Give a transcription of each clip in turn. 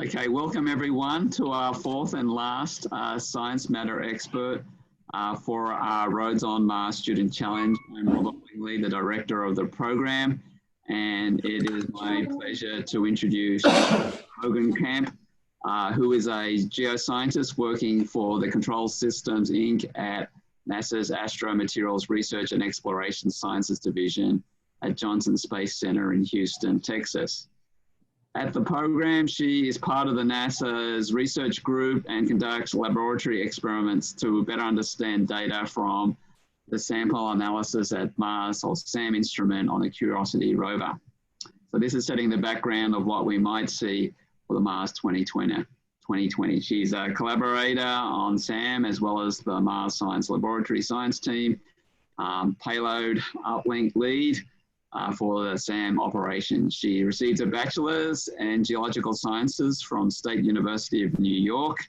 Okay, welcome everyone to our fourth and last Science Matter expert for our Roads on Mars Student Challenge. I'm Robert Wingley, the director of the program, and it is my pleasure to introduce Hogancamp, who is a geoscientist working for the Controls Systems Inc. at NASA's Astromaterials Research and Exploration Sciences Division at Johnson Space Center in Houston, Texas. At the program, she is part of the NASA's research group and conducts laboratory experiments to better understand data from the sample analysis at Mars, or SAM instrument, on the Curiosity rover. So this is setting the background of what we might see for the Mars 2020. She's a collaborator on SAM as well as the Mars Science Laboratory Science Team, Payload Uplink Lead, for the SAM operation. She received a bachelor's in geological sciences from State University of New York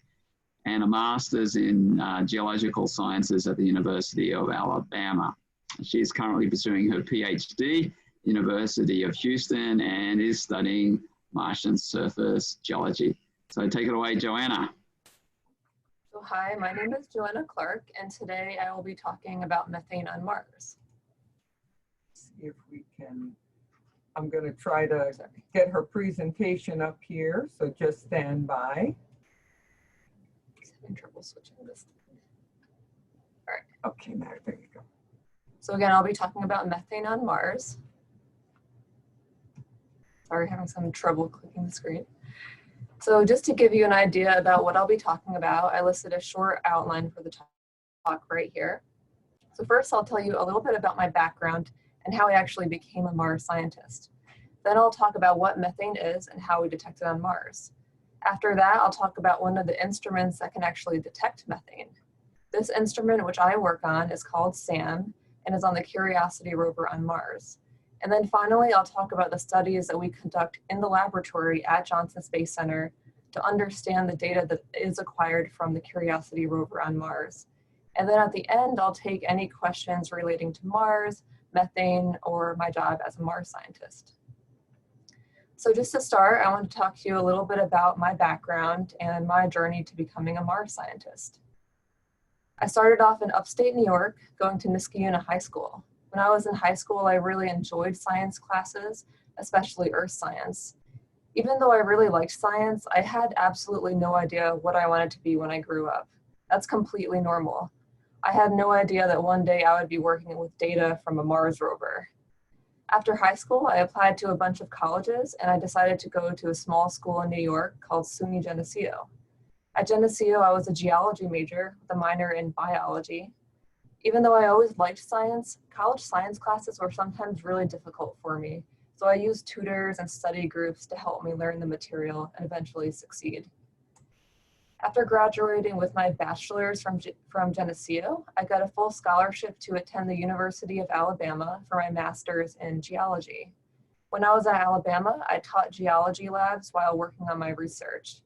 and a master's in geological sciences at the University of Alabama. She is currently pursuing her Ph.D. University of Houston and is studying Martian surface geology. So take it away, Joanna. So hi, my name is Joanna Clark, and today I will be talking about methane on Mars. If we can, I'm going to try to get her presentation up here, so just stand by. I'm having trouble switching this. All right. Okay, now there you go. So again, I'll be talking about methane on Mars. Sorry, having some trouble clicking the screen. So just to give you an idea about what I'll be talking about, I listed a short outline for the talk right here. So first, I'll tell you a little bit about my background and how I actually became a Mars scientist. Then I'll talk about what methane is and how we detect it on Mars. After that, I'll talk about one of the instruments that can actually detect methane. This instrument, which I work on, is called SAM and is on the Curiosity rover on Mars. And then finally, I'll talk about the studies that we conduct in the laboratory at Johnson Space Center to understand the data that is acquired from the Curiosity rover on Mars. And then at the end, I'll take any questions relating to Mars, methane, or my job as a Mars scientist. So just to start, I want to talk to you a little bit about my background and my journey to becoming a Mars scientist. I started off in upstate New York, going to Niskayuna High School. When I was in high school, I really enjoyed science classes, especially earth science. Even though I really liked science, I had absolutely no idea what I wanted to be when I grew up. That's completely normal. I had no idea that one day I would be working with data from a Mars rover. After high school, I applied to a bunch of colleges and I decided to go to a small school in New York called SUNY Geneseo. At Geneseo, I was a geology major with a minor in biology. Even though I always liked science, college science classes were sometimes really difficult for me, so I used tutors and study groups to help me learn the material and eventually succeed. After graduating with my bachelor's from Geneseo, I got a full scholarship to attend the University of Alabama for my master's in geology. When I was at Alabama, I taught geology labs while working on my research.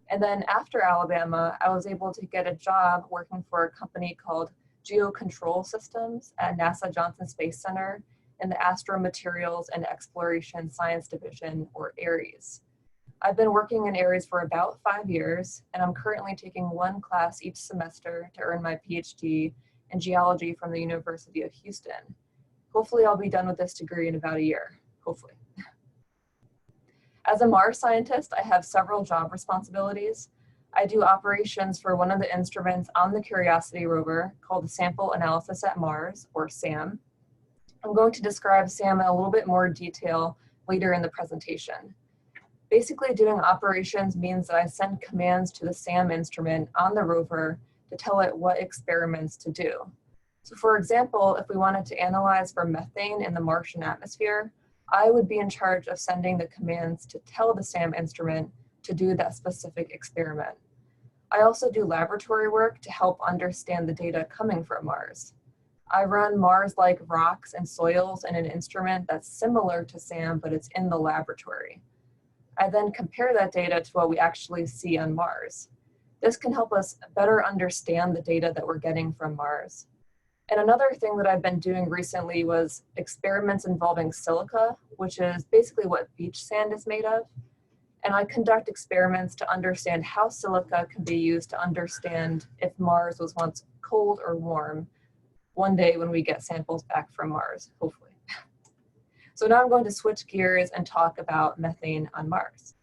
And then after Alabama, I was able to get a job working for a company called Geocontrols Systems at NASA Johnson Space Center in the Astromaterials and Exploration Science Division, or ARES. I've been working in ARES for about 5 years, and I'm currently taking one class each semester to earn my Ph.D. in geology from the University of Houston. Hopefully I'll be done with this degree in about a year, hopefully. As a Mars scientist, I have several job responsibilities. I do operations for one of the instruments on the Curiosity rover called the Sample Analysis at Mars, or SAM. I'm going to describe SAM in a little bit more detail later in the presentation. Basically, doing operations means that I send commands to the SAM instrument on the rover to tell it what experiments to do. So for example, if we wanted to analyze for methane in the Martian atmosphere, I would be in charge of sending the commands to tell the SAM instrument to do that specific experiment. I also do laboratory work to help understand the data coming from Mars. I run Mars-like rocks and soils in an instrument that's similar to SAM, but it's in the laboratory. I then compare that data to what we actually see on Mars. This can help us better understand the data that we're getting from Mars. And another thing that I've been doing recently was experiments involving silica, which is basically what beach sand is made of. And I conduct experiments to understand how silica can be used to understand if Mars was once cold or warm one day when we get samples back from Mars, hopefully. So now I'm going to switch gears and talk about methane on Mars.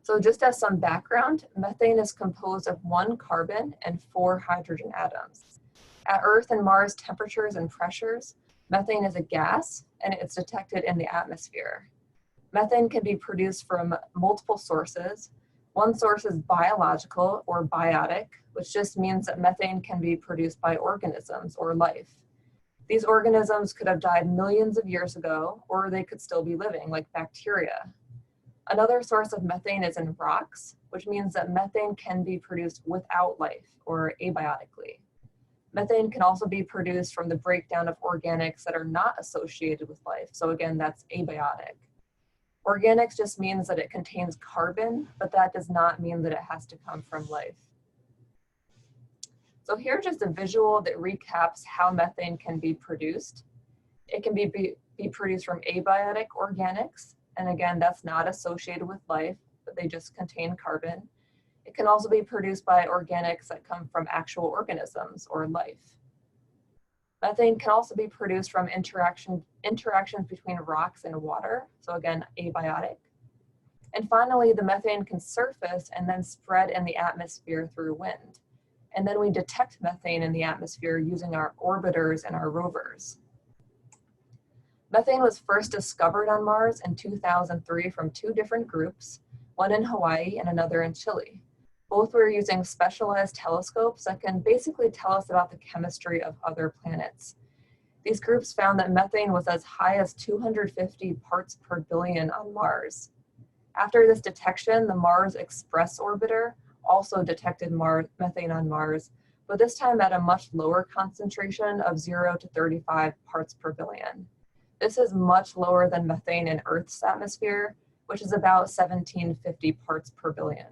So just as some background, methane is composed of 1 carbon and 4 hydrogen atoms. At Earth and Mars temperatures and pressures, methane is a gas and it's detected in the atmosphere. Methane can be produced from multiple sources. One source is biological or biotic, which just means that methane can be produced by organisms or life. These organisms could have died millions of years ago, or they could still be living, like bacteria. Another source of methane is in rocks, which means that methane can be produced without life, or abiotically. Methane can also be produced from the breakdown of organics that are not associated with life. So again, that's abiotic. Organics just means that it contains carbon, but that does not mean that it has to come from life. So here's just a visual that recaps how methane can be produced. It can be produced from abiotic organics, and again, that's not associated with life, but they just contain carbon. It can also be produced by organics that come from actual organisms or life. Methane can also be produced from interactions between rocks and water, so again, abiotic. And finally, the methane can surface and then spread in the atmosphere through wind. And then we detect methane in the atmosphere using our orbiters and our rovers. Methane was first discovered on Mars in 2003 from 2 different groups, one in Hawaii and another in Chile. Both were using specialized telescopes that can basically tell us about the chemistry of other planets. These groups found that methane was as high as 250 parts per billion on Mars. After this detection, the Mars Express orbiter also detected methane on Mars, but this time at a much lower concentration of 0 to 35 parts per billion. This is much lower than methane in Earth's atmosphere, which is about 1750 parts per billion.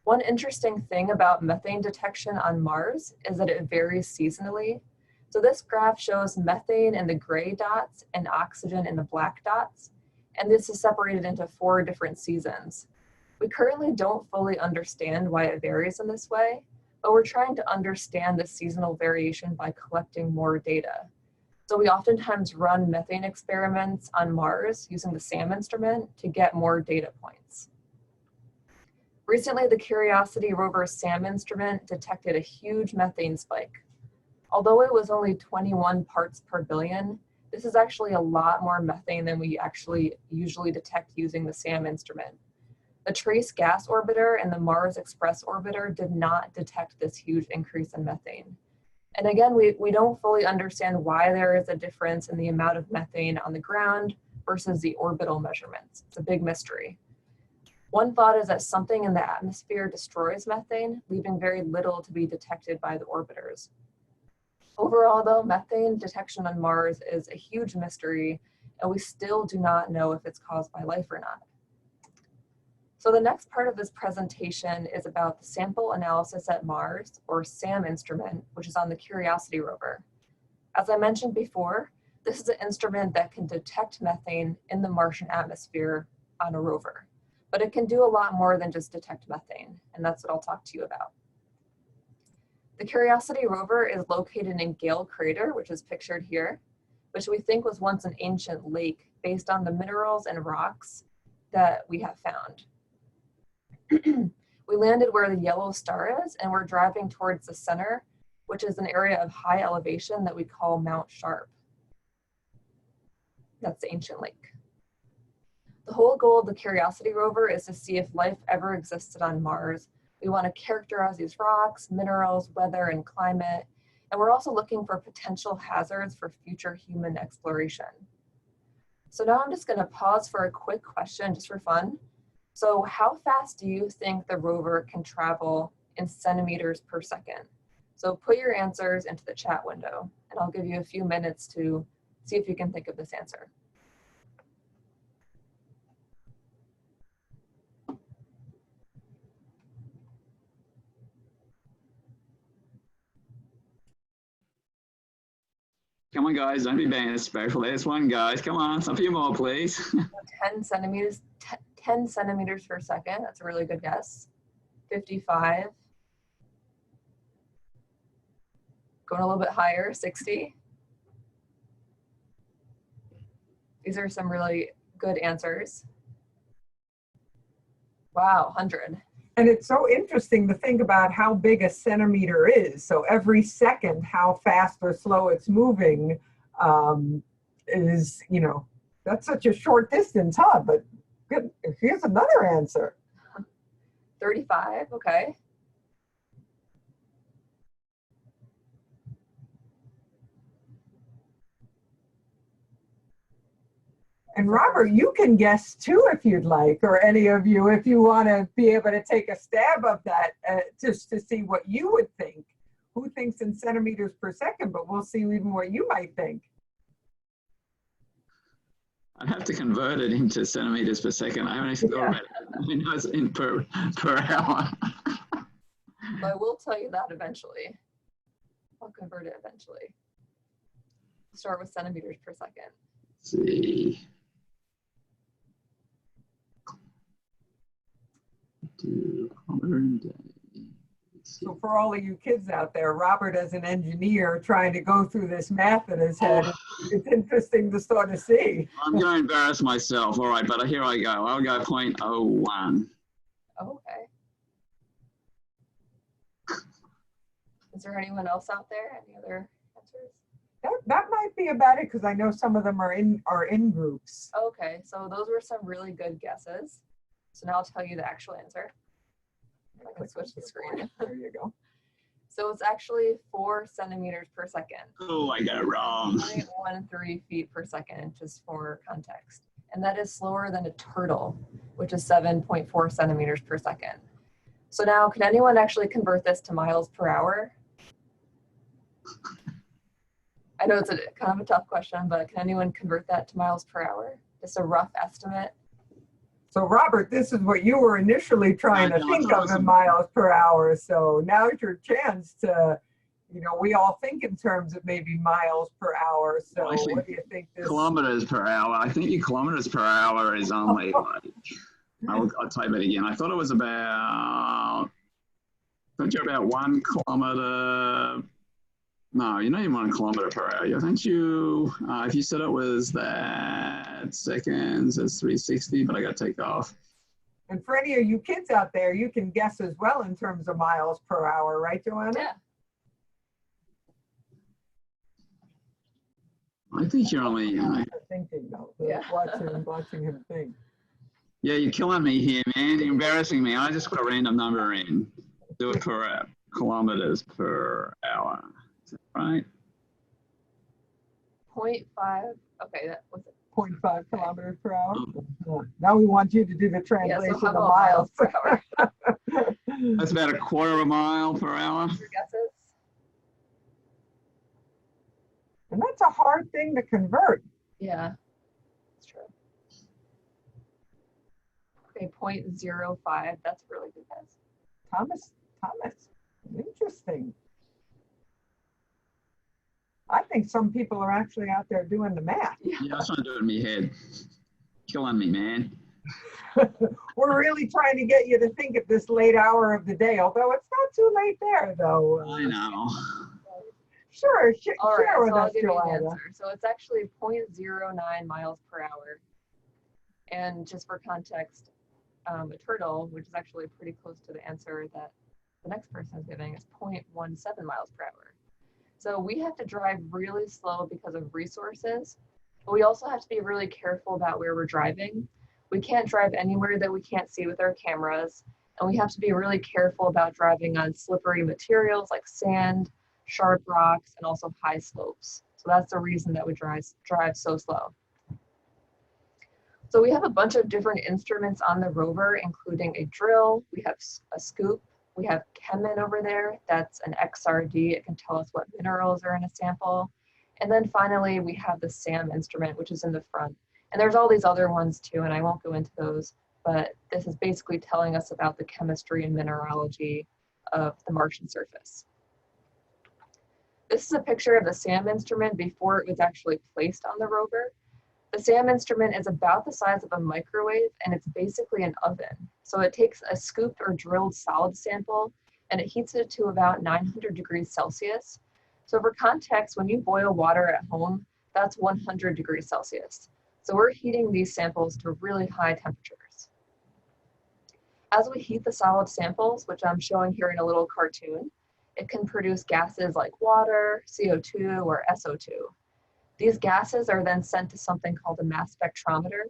One interesting thing about methane detection on Mars is that it varies seasonally. So this graph shows methane in the gray dots and oxygen in the black dots, and this is separated into 4 different seasons. We currently don't fully understand why it varies in this way, but we're trying to understand the seasonal variation by collecting more data. So we oftentimes run methane experiments on Mars using the SAM instrument to get more data points. Recently, the Curiosity rover's SAM instrument detected a huge methane spike. Although it was only 21 parts per billion, this is actually a lot more methane than we actually usually detect using the SAM instrument. The Trace Gas Orbiter and the Mars Express Orbiter did not detect this huge increase in methane. And again, we don't fully understand why there is a difference in the amount of methane on the ground versus the orbital measurements. It's a big mystery. One thought is that something in the atmosphere destroys methane, leaving very little to be detected by the orbiters. Overall though, methane detection on Mars is a huge mystery, and we still do not know if it's caused by life or not. So the next part of this presentation is about the Sample Analysis at Mars, or SAM instrument, which is on the Curiosity rover. As I mentioned before, this is an instrument that can detect methane in the Martian atmosphere on a rover. But it can do a lot more than just detect methane, and that's what I'll talk to you about. The Curiosity rover is located in Gale Crater, which is pictured here, which we think was once an ancient lake based on the minerals and rocks that we have found. We landed where the yellow star is, and we're driving towards the center, which is an area of high elevation that we call Mount Sharp. That's the ancient lake. The whole goal of the Curiosity rover is to see if life ever existed on Mars. We want to characterize these rocks, minerals, weather, and climate, and we're also looking for potential hazards for future human exploration. So now I'm just going to pause for a quick question just for fun. So how fast do you think the rover can travel in centimeters per second? So put your answers into the chat window, and I'll give you a few minutes to see if you can think of this answer. Come on, guys, don't be being special. There's one, guys. Come on, a few more, please. 10 centimeters, 10 centimeters per second. That's a really good guess. 55. Going a little bit higher, 60. These are some really good answers. Wow, 100. And it's so interesting to think about how big a centimeter is. So every second, how fast or slow it's moving is, you know, that's such a short distance, huh? But good. Here's another answer. 35, okay. And Robert, you can guess too if you'd like, or any of you, if you want to be able to take a stab of that, just to see what you would think. Who thinks in centimeters per second, but we'll see even what you might think. I'd have to convert it into centimeters per second. I haven't actually thought about it. I know it's in per hour. But I will tell you that eventually. I'll convert it eventually. Start with centimeters per second. Let's see. So for all of you kids out there, Robert as an engineer trying to go through this math in his head, it's interesting to sort of see. I'm going to embarrass myself. All right, but here I go. I'll go 0.01. Okay. Is there anyone else out there? Any other answers? That might be about it because I know some of them are in groups. Okay, so those were some really good guesses. So now I'll tell you the actual answer. I can switch the screen. There you go. So it's actually 4 centimeters per second. Oh, I got it wrong. 0.13 feet per second, just for context. And that is slower than a turtle, which is 7.4 centimeters per second. So now, can anyone actually convert this to miles per hour? I know it's kind of a tough question, but can anyone convert that to miles per hour? Just a rough estimate. So Robert, this is what you were initially trying to think of in miles per hour. So now's your chance to, you know, we all think in terms of maybe miles per hour. So well, what do you think this? Kilometers per hour. I think your kilometers per hour is only like, I'll type it again. I thought it was about, don't you about 1 kilometer? No, you're not even 1 kilometer per hour. I think you, if you said it was that seconds, it's 360, but I got to take off. And for any of you kids out there, you can guess as well in terms of miles per hour, right, Joanna? Yeah. I think you're only, thinking though, yeah. watching him think. Yeah, you're killing me here, man. You're embarrassing me. I just put a random number in. Do it per kilometers per hour. Right. 0.5. Okay, that was it. 0.5 kilometers per hour. Now we want you to do the translation of miles per hour. That's about 1/4 mile per hour. Your guesses? And that's a hard thing to convert. Yeah, that's true. Okay, 0.05. That's a really good guess. Thomas, interesting. I think some people are actually out there doing the math. Yeah, that's not doing me head. Killing me, man. We're really trying to get you to think at this late hour of the day, although it's not too late there, though. I know. Sure, All right, share with so I'll us, give you the Joanna. answer. So it's actually 0.09 miles per hour. And just for context, a turtle, which is actually pretty close to the answer that the next person is giving, is 0.17 miles per hour. So we have to drive really slow because of resources, but we also have to be really careful about where we're driving. We can't drive anywhere that we can't see with our cameras, and we have to be really careful about driving on slippery materials like sand, sharp rocks, and also high slopes. So that's the reason that we drive so slow. So we have a bunch of different instruments on the rover, including a drill, we have a scoop, we have Chemin over there, that's an XRD, it can tell us what minerals are in a sample. And then finally, we have the SAM instrument, which is in the front. And there's all these other ones too, and I won't go into those, but this is basically telling us about the chemistry and mineralogy of the Martian surface. This is a picture of the SAM instrument before it was actually placed on the rover. The SAM instrument is about the size of a microwave, and it's basically an oven. So it takes a scooped or drilled solid sample and it heats it to about 900 degrees Celsius. So for context, when you boil water at home, that's 100 degrees Celsius. So we're heating these samples to really high temperatures. As we heat the solid samples, which I'm showing here in a little cartoon, it can produce gases like water, CO2, or SO2. These gases are then sent to something called a mass spectrometer,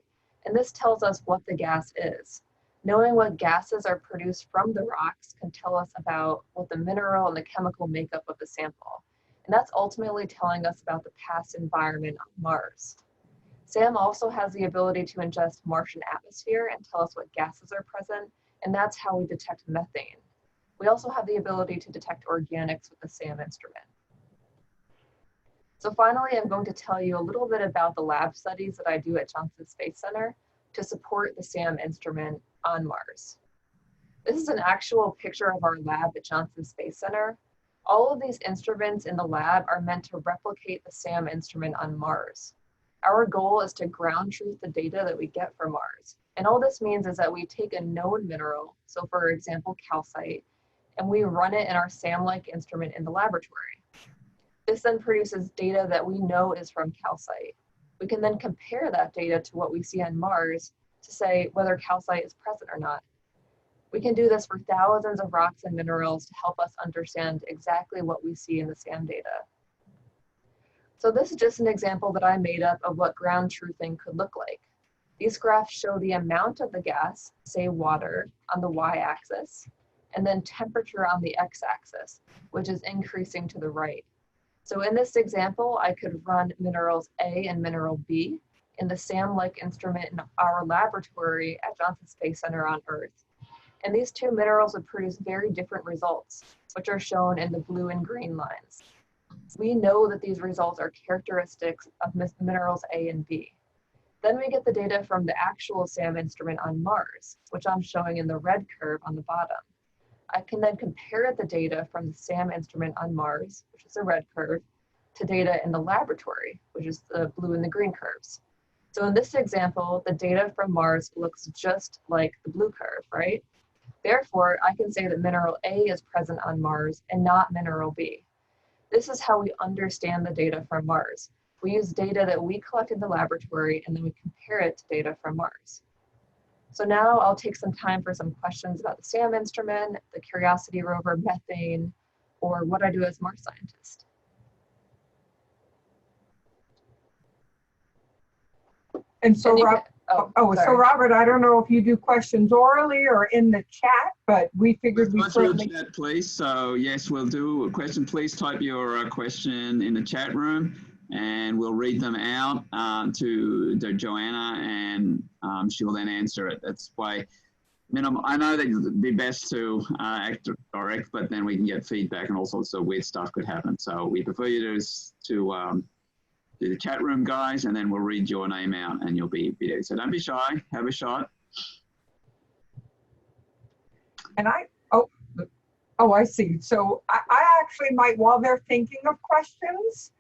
and this tells us what the gas is. Knowing what gases are produced from the rocks can tell us about what the mineral and the chemical makeup of the sample. And that's ultimately telling us about the past environment on Mars. SAM also has the ability to ingest Martian atmosphere and tell us what gases are present, and that's how we detect methane. We also have the ability to detect organics with the SAM instrument. So finally, I'm going to tell you a little bit about the lab studies that I do at Johnson Space Center to support the SAM instrument on Mars. This is an actual picture of our lab at Johnson Space Center. All of these instruments in the lab are meant to replicate the SAM instrument on Mars. Our goal is to ground truth the data that we get from Mars. And all this means is that we take a known mineral, so for example, calcite, and we run it in our SAM-like instrument in the laboratory. This then produces data that we know is from calcite. We can then compare that data to what we see on Mars to say whether calcite is present or not. We can do this for thousands of rocks and minerals to help us understand exactly what we see in the SAM data. So this is just an example that I made up of what ground truthing could look like. These graphs show the amount of the gas, say water, on the y-axis, and then temperature on the x-axis, which is increasing to the right. So in this example, I could run minerals A and mineral B in the SAM-like instrument in our laboratory at Johnson Space Center on Earth. And these two minerals would produce very different results, which are shown in the blue and green lines. We know that these results are characteristics of minerals A and B. Then we get the data from the actual SAM instrument on Mars, which I'm showing in the red curve on the bottom. I can then compare the data from the SAM instrument on Mars, which is the red curve, to data in the laboratory, which is the blue and the green curves. So in this example, the data from Mars looks just like the blue curve, right? Therefore, I can say that mineral A is present on Mars and not mineral B. This is how we understand the data from Mars. We use data that we collect in the laboratory and then we compare it to data from Mars. So now I'll take some time for some questions about the SAM instrument, the Curiosity rover, methane, or what I do as Mars scientist. And so, so Robert, I don't know if you do questions orally or in the chat, but we figured we certainly... Chat, please. So yes, we'll do a question. Please type your question in the chat room and we'll read them out to Joanna and she will then answer it. That's why, I mean, I know that it'd be best to act direct, but then we can get feedback and all sorts of weird stuff could happen. So we prefer you to do the chat room, guys, and then we'll read your name out and you'll be there. So don't be shy, have a shot. And I see. So I actually might, while they're thinking of questions,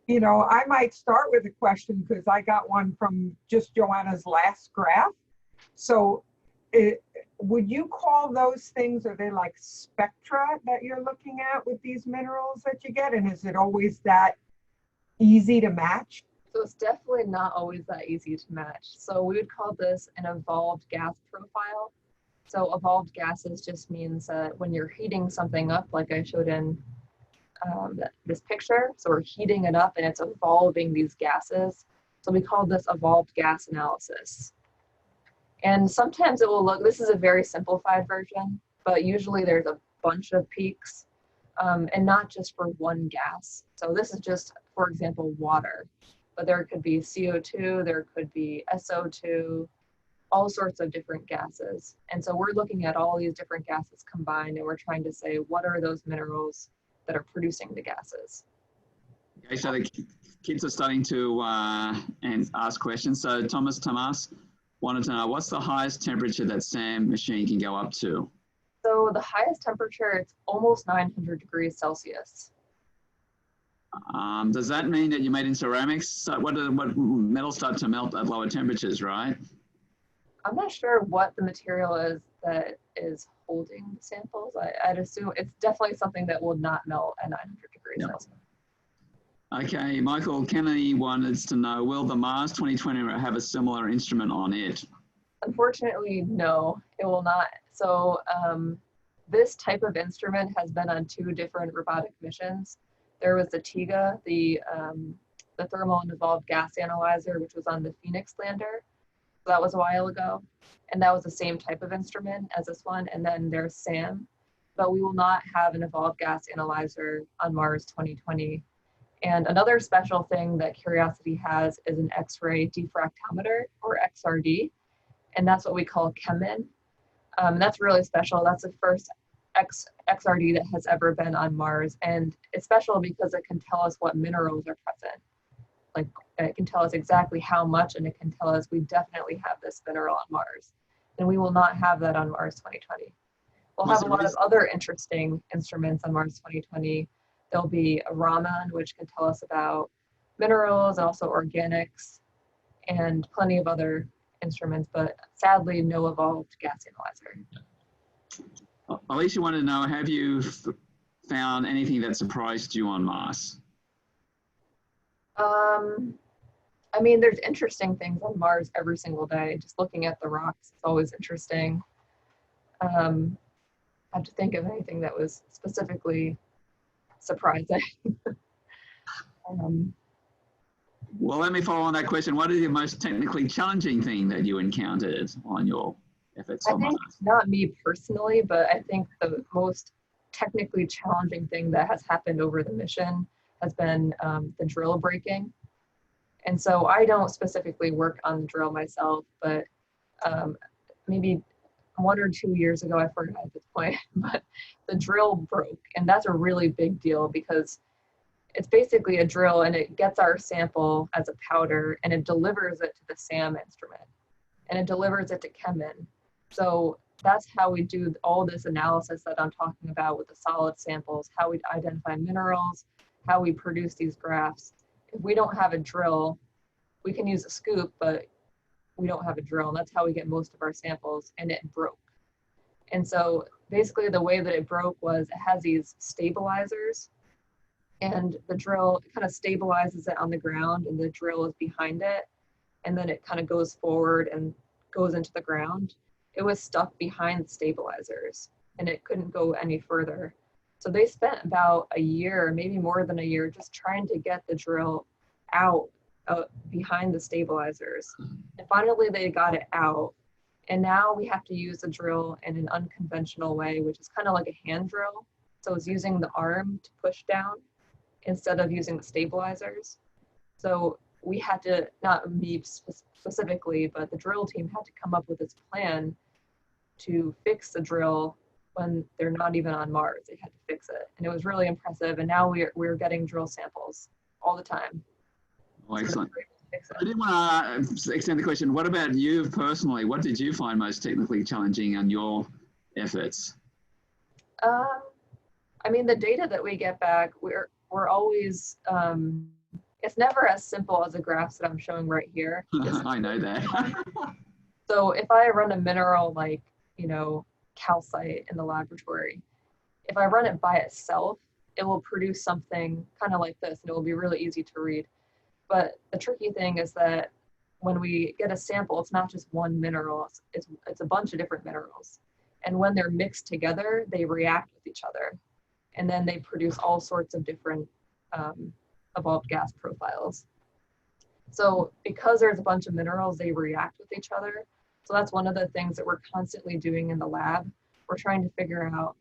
you know, I might start with a question because I got one from just Joanna's last graph. So would you call those things, are they like spectra that you're looking at with these minerals that you get? And is it always that easy to match? So it's definitely not always that easy to match. So we would call this an evolved gas profile. So evolved gases just means that when you're heating something up, like I showed in this picture, so we're heating it up and it's evolving these gases. So we call this evolved gas analysis. And sometimes it will look, this is a very simplified version, but usually there's a bunch of peaks and not just for one gas. So this is just, for example, water, but there could be CO2, there could be SO2, all sorts of different gases. And so we're looking at all these different gases combined and we're trying to say, what are those minerals that are producing the gases? Okay, so the kids are starting to and ask questions. So Thomas wanted to know, what's the highest temperature that SAM machine can go up to? So the highest temperature, it's almost 900 degrees Celsius. Does that mean that you made in ceramics? So what metals start to melt at lower temperatures, right? I'm not sure what the material is that is holding the samples. I'd assume it's definitely something that will not melt at 900 degrees Celsius. Okay, Michael Kennedy wants to know, will the Mars 2020 have a similar instrument on it? Unfortunately, no, it will not. So this type of instrument has been on 2 different robotic missions. There was the TIGA, the Thermal and Evolved Gas Analyzer, which was on the Phoenix lander. So that was a while ago. And that was the same type of instrument as this one. And then there's SAM, but we will not have an Evolved Gas Analyzer on Mars 2020. And another special thing that Curiosity has is an X-ray diffractometer, or XRD. And that's what we call ChemIn. That's really special. That's the first XRD that has ever been on Mars. And it's special because it can tell us what minerals are present. Like, it can tell us exactly how much, and it can tell us we definitely have this mineral on Mars. And we will not have that on Mars 2020. We'll have a lot of other interesting instruments on Mars 2020. There'll be a Raman, which can tell us about minerals, and also organics, and plenty of other instruments, but sadly, no evolved gas analyzer. Alicia wanted to know, have you found anything that surprised you on Mars? I mean, there's interesting things on Mars every single day. Just looking at the rocks, it's always interesting. I have to think of anything that was specifically surprising. Well, let me follow on that question. What is the most technically challenging thing that you encountered on your efforts on Mars? Not me personally, but I think the most technically challenging thing that has happened over the mission has been the drill breaking. And so I don't specifically work on the drill myself, but maybe 1 or 2 years ago, I forgot at this point, but the drill broke. And that's a really big deal because it's basically a drill and it gets our sample as a powder and it delivers it to the SAM instrument and it delivers it to ChemIn. So that's how we do all this analysis that I'm talking about with the solid samples, how we identify minerals, how we produce these graphs. If we don't have a drill, we can use a scoop, but we don't have a drill. And that's how we get most of our samples, and it broke. And so basically the way that it broke was it has these stabilizers, and the drill kind of stabilizes it on the ground, and the drill is behind it, and then it kind of goes forward and goes into the ground. It was stuck behind the stabilizers, and it couldn't go any further. So they spent about a year, maybe more than a year, just trying to get the drill out behind the stabilizers. And finally they got it out. And now we have to use the drill in an unconventional way, which is kind of like a hand drill. So it's using the arm to push down instead of using the stabilizers. So we had to, not me specifically, but the drill team had to come up with this plan to fix the drill when they're not even on Mars. They had to fix it. And it was really impressive. And now we're getting drill samples all the time. Oh, excellent. I did want to extend the question. What about you personally? What did you find most technically challenging on your efforts? I mean, the data that we get back, we're always, it's never as simple as the graphs that I'm showing right here. I know that. So if I run a mineral like, calcite in the laboratory, if I run it by itself, it will produce something kind of like this, and it will be really easy to read. But the tricky thing is that when we get a sample, it's not just one mineral, it's a bunch of different minerals. And when they're mixed together, they react with each other. And then they produce all sorts of different evolved gas profiles. So because there's a bunch of minerals, they react with each other. So that's one of the things that we're constantly doing in the lab. We're trying to figure out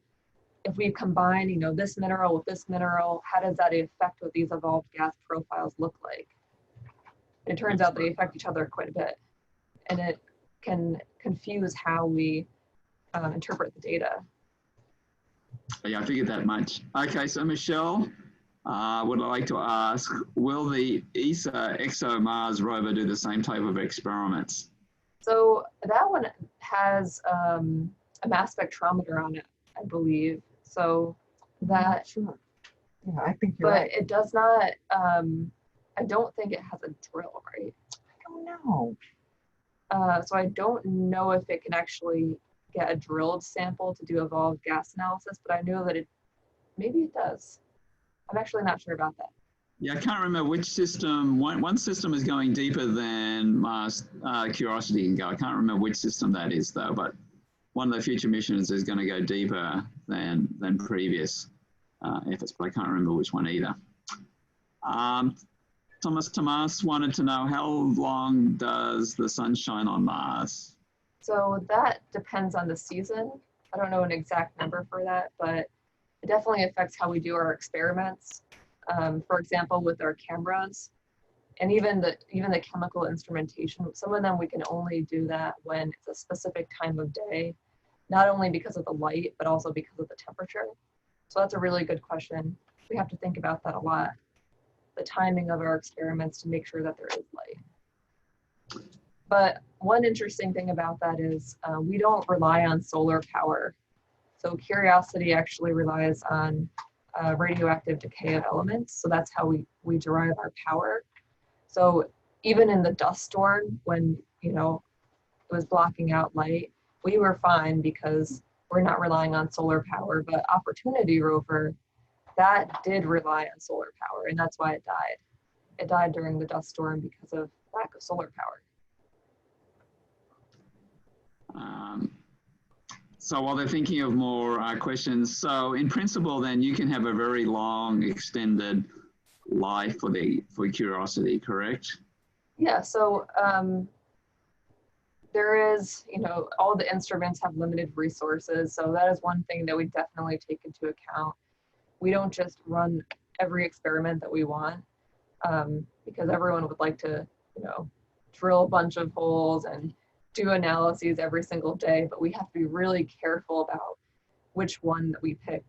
if we combine, this mineral with this mineral, how does that affect what these evolved gas profiles look like? It turns out they affect each other quite a bit, and it can confuse how we interpret the data. Yeah, I figured that much. Okay, so Michelle, would like to ask, will the ESA ExoMars rover do the same type of experiments? So that one has a mass spectrometer on it, I believe. So that Yeah, I think you're but right. it does not, I don't think it has a drill, right? I don't know. So I don't know if it can actually get a drilled sample to do evolved gas analysis, but I know that maybe it does. I'm actually not sure about that. Yeah, I can't remember which system. One system is going deeper than Mars Curiosity can go. I can't remember which system that is though, but one of the future missions is going to go deeper than previous efforts, but I can't remember which one either. Tomas wanted to know, how long does the sun shine on Mars? So that depends on the season. I don't know an exact number for that, but it definitely affects how we do our experiments. For example, with our cameras and even the chemical instrumentation, some of them we can only do that when it's a specific time of day, not only because of the light, but also because of the temperature. So that's a really good question. We have to think about that a lot, the timing of our experiments to make sure that there is light. But one interesting thing about that is we don't rely on solar power. So Curiosity actually relies on radioactive decay of elements. So that's how we derive our power. So even in the dust storm, when it was blocking out light, we were fine because we're not relying on solar power. But Opportunity rover, that did rely on solar power, and that's why it died. It died during the dust storm because of lack of solar power. So while they're thinking of more questions, so in principle, then you can have a very long, extended life for Curiosity, correct? Yeah. So there is, all the instruments have limited resources. So that is one thing that we definitely take into account. We don't just run every experiment that we want because everyone would like to, drill a bunch of holes and do analyses every single day, but we have to be really careful about which one that we pick.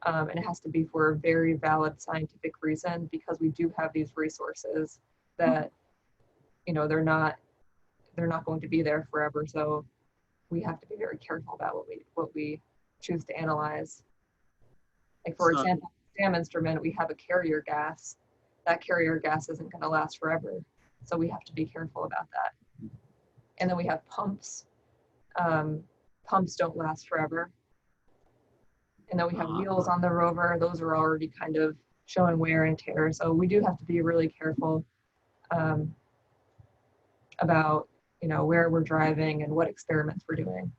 And it has to be for a very valid scientific reason because we do have these resources that, they're not going to be there forever. So we have to be very careful about what we choose to analyze. Like for example, SAM instrument, we have a carrier gas. That carrier gas isn't going to last forever. So we have to be careful about that. And then we have pumps. Pumps don't last forever. And then we have wheels on the rover. Those are already kind of showing wear and tear. So we do have to be really careful about, where we're driving and what experiments we're doing.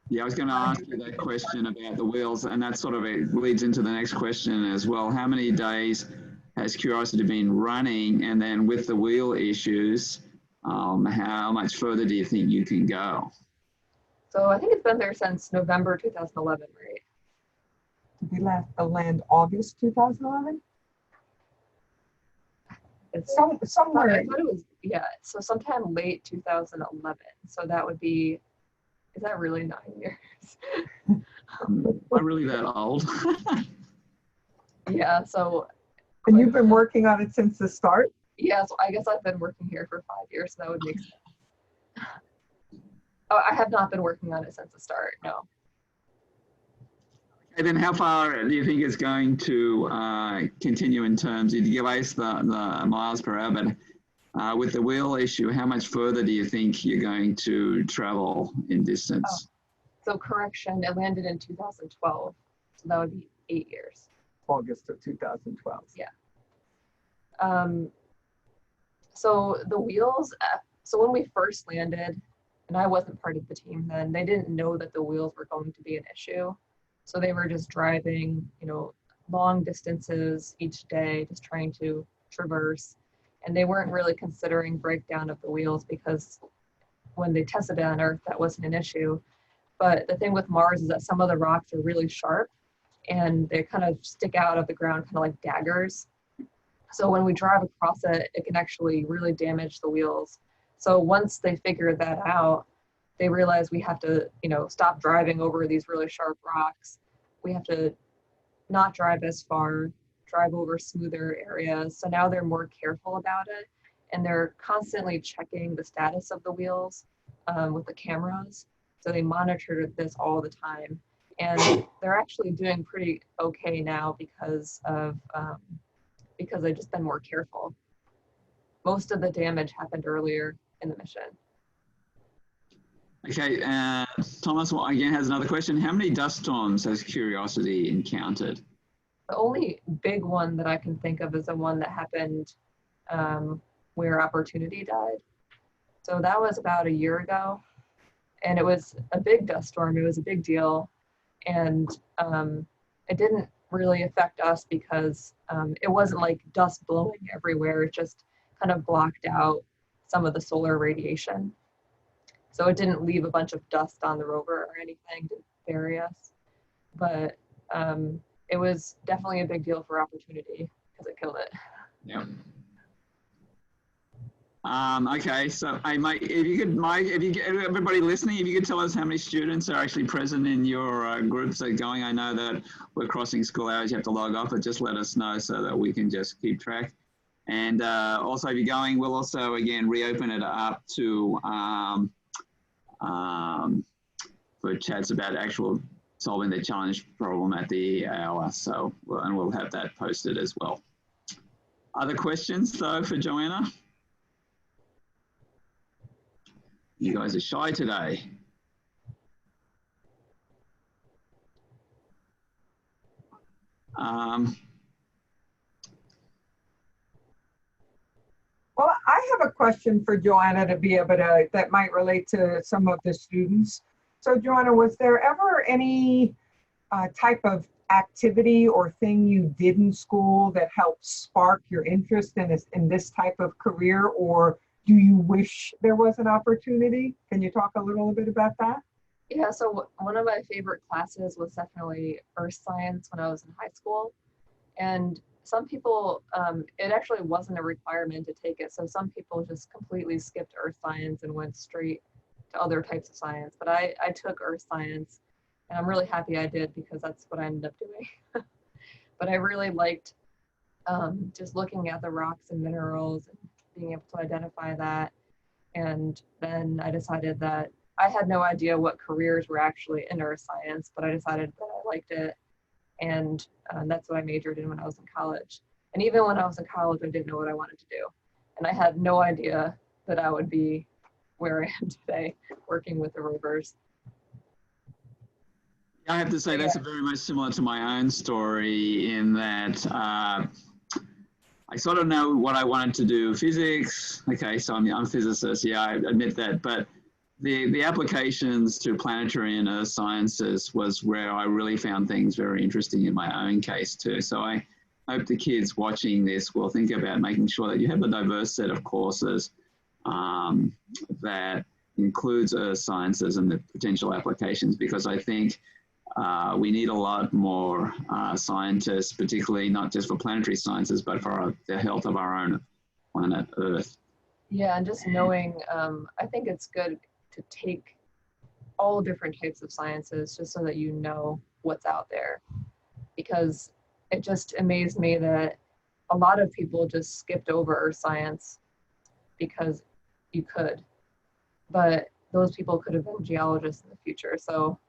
Yeah, I was going to ask you that question about the wheels, and that sort of leads into the next question as well. How many days has Curiosity been running? And then with the wheel issues, how much further do you think you can go? So I think it's been there since November 2011, right? Did we land August 2011? It's somewhere. I thought it was, so sometime late 2011. So that would be, is that really 9 years? Am I really that old? Yeah, so. And you've been working on it since the start? Yeah, so I guess I've been working here for 5 years, so that would make sense. Oh, I have not been working on it since the start, no. And then how far do you think it's going to continue in terms, you give us the miles per hour, but with the wheel issue, how much further do you think you're going to travel in distance? So correction, it landed in 2012, so that would be 8 years. August of 2012. Yeah. So the wheels, so when we first landed, and I wasn't part of the team then, they didn't know that the wheels were going to be an issue. So they were just driving, long distances each day, just trying to traverse. And they weren't really considering breakdown of the wheels because when they tested it on Earth, that wasn't an issue. But the thing with Mars is that some of the rocks are really sharp and they kind of stick out of the ground, kind of like daggers. So when we drive across it, it can actually really damage the wheels. So once they figured that out, they realized we have to, stop driving over these really sharp rocks. We have to not drive as far, drive over smoother areas. So now they're more careful about it. And they're constantly checking the status of the wheels with the cameras. So they monitor this all the time. And they're actually doing pretty okay now because they've just been more careful. Most of the damage happened earlier in the mission. Okay, Thomas again has another question. How many dust storms has Curiosity encountered? The only big one that I can think of is the one that happened where Opportunity died. So that was about a year ago, and it was a big dust storm. It was a big deal, and it didn't really affect us because it wasn't like dust blowing everywhere. It just kind of blocked out some of the solar radiation. So it didn't leave a bunch of dust on the rover or anything to bury us. But it was definitely a big deal for Opportunity because it killed it. Yeah. Okay, so Mike, everybody listening, if you could tell us how many students are actually present in your groups that are going. I know that we're crossing school hours, you have to log off, but just let us know so that we can just keep track. And also, if you're going, we'll also, again, reopen it up to for chats about actual solving the challenge problem at the hour. So, and we'll have that posted as well. Other questions, though, for Joanna? You guys are shy today. Well, I have a question for Joanna to be able to, that might relate to some of the students. So Joanna, was there ever any type of activity or thing you did in school that helped spark your interest in this type of career, or do you wish there was an opportunity? Can you talk a little bit about that? Yeah, so one of my favorite classes was definitely Earth Science when I was in high school. And some people, it actually wasn't a requirement to take it. So some people just completely skipped Earth Science and went straight to other types of science. But I took Earth Science, and I'm really happy I did because that's what I ended up doing. But I really liked just looking at the rocks and minerals and being able to identify that. And then I decided that I had no idea what careers were actually in Earth Science, but I decided that I liked it. And that's what I majored in when I was in college. And even when I was in college, I didn't know what I wanted to do. And I had no idea that I would be where I am today, working with the rovers. I have to say that's very much similar to my own story in that I sort of know what I wanted to do. Physics, okay, so I'm a physicist, yeah, I admit that. But the applications to planetary and earth sciences was where I really found things very interesting in my own case too. So I hope the kids watching this will think about making sure that you have a diverse set of courses that includes earth sciences and the potential applications, because I think we need a lot more scientists, particularly not just for planetary sciences, but for the health of our own planet Earth. Yeah, and just knowing, I think it's good to take all different types of sciences just so that you know what's out there. Because it just amazed me that a lot of people just skipped over Earth Science because you could. But those people could have been geologists in the future. So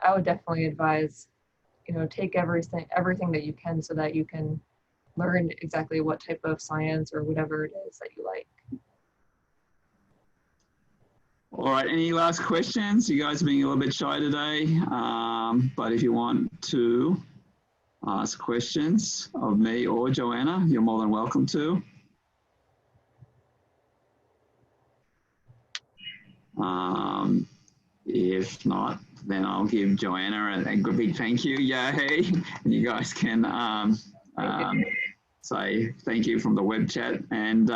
I would definitely advise, take everything that you can so that you can learn exactly what type of science or whatever it is that you like. All right, any last questions? You guys are being a little bit shy today, but if you want to ask questions of me or Joanna, you're more than welcome to. If not, then I'll give Joanna a big thank you, yay, and you guys can say thank you from the web chat, and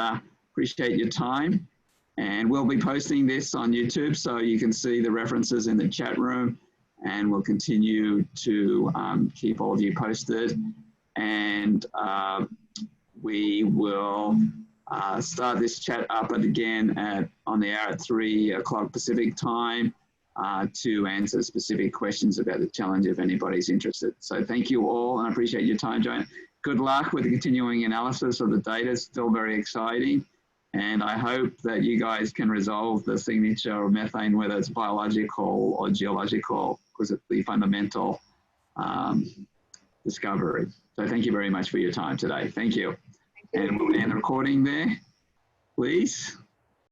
appreciate your time. And we'll be posting this on YouTube so you can see the references in the chat room, and we'll continue to keep all of you posted. And we will start this chat up again on the hour at 3 o'clock Pacific time to answer specific questions about the challenge if anybody's interested. So thank you all, and I appreciate your time, Joanna. Good luck with the continuing analysis of the data. It's still very exciting. And I hope that you guys can resolve the signature of methane, whether it's biological or geological, because it's the fundamental discovery. So thank you very much for your time today. Thank you. And we'll end the recording there, please.